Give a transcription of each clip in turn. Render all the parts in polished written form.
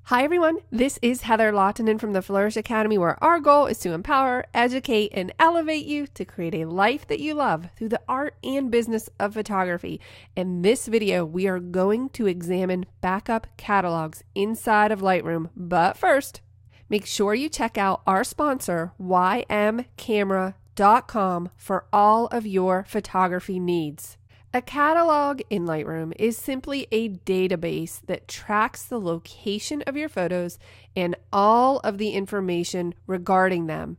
Hi everyone, this is Heather Lottinen from the Flourish.Academy, where our goal is to empower, educate, and elevate you to create a life that you love through the art and business of photography. In this video, we are going to examine backup catalogs inside of Lightroom. But first, make sure you check out our sponsor, ymcamera.com, for all of your photography needs. A catalog in Lightroom is simply a database that tracks the location of your photos and all of the information regarding them.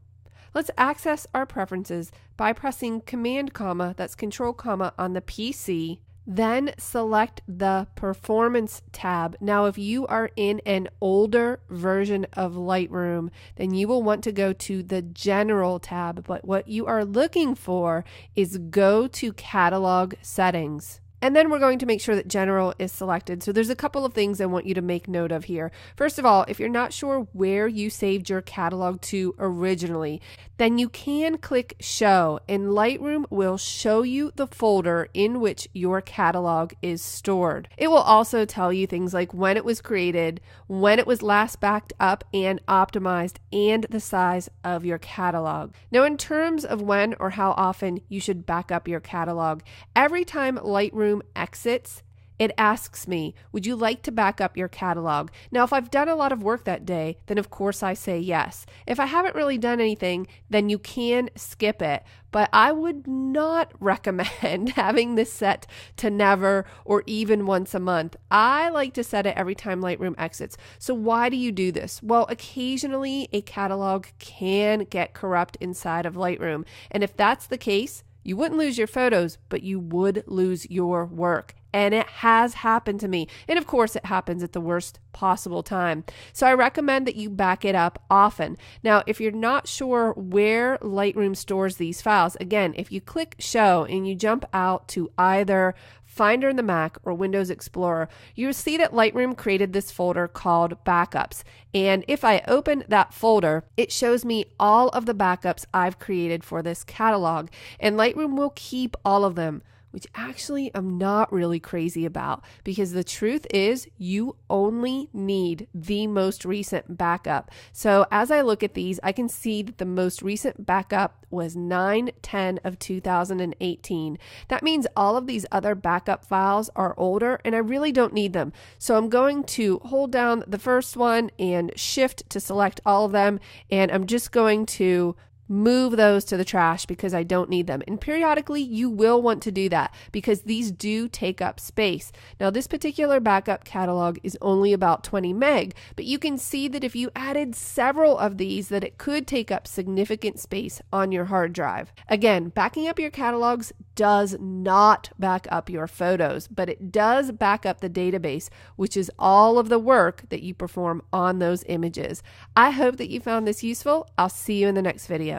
Let's access our preferences by pressing Command, that's Control, on the PC. Then select the Performance tab. Now, if you are in an older version of Lightroom, then you will want to go to the General tab. But what you are looking for is go to Catalog Settings. And then we're going to make sure that General is selected. So there's a couple of things I want you to make note of here. First of all, if you're not sure where you saved your catalog to originally, then you can click Show, and Lightroom will show you the folder in which your catalog is stored. It will also tell you things like when it was created, when it was last backed up and optimized, and the size of your catalog. Now, in terms of when or how often you should back up your catalog, every time Lightroom exits, it asks me, would you like to back up your catalog? Now, if I've done a lot of work that day, then of course I say yes. If I haven't really done anything, then you can skip it. But I would not recommend having this set to never or even once a month. I like to set it every time Lightroom exits. So why do you do this? Well, occasionally a catalog can get corrupt inside of Lightroom. And if that's the case, you wouldn't lose your photos, but you would lose your work. And it has happened to me. And of course, it happens at the worst possible time. So I recommend that you back it up often. Now, if you're not sure where Lightroom stores these files, again, if you click Show and you jump out to either Finder in the Mac or Windows Explorer, you'll see that Lightroom created this folder called Backups. And if I open that folder, it shows me all of the backups I've created for this catalog. And Lightroom will keep all of them, which actually I'm not really crazy about, because the truth is you only need the most recent backup. So as I look at these, I can see that the most recent backup was 9/10 of 2018. That means all of these other backup files are older and I really don't need them. So I'm going to hold down the first one and Shift to select all of them, and I'm just going to move those to the trash because I don't need them. And periodically you will want to do that because these do take up space. Now, this particular backup catalog is only about 20 meg, but you can see that if you added several of these, that it could take up significant space on your hard drive. Again, backing up your catalogs does not back up your photos, but it does back up the database, which is all of the work that you perform on those images. I hope that you found this useful. I'll see you in the next video.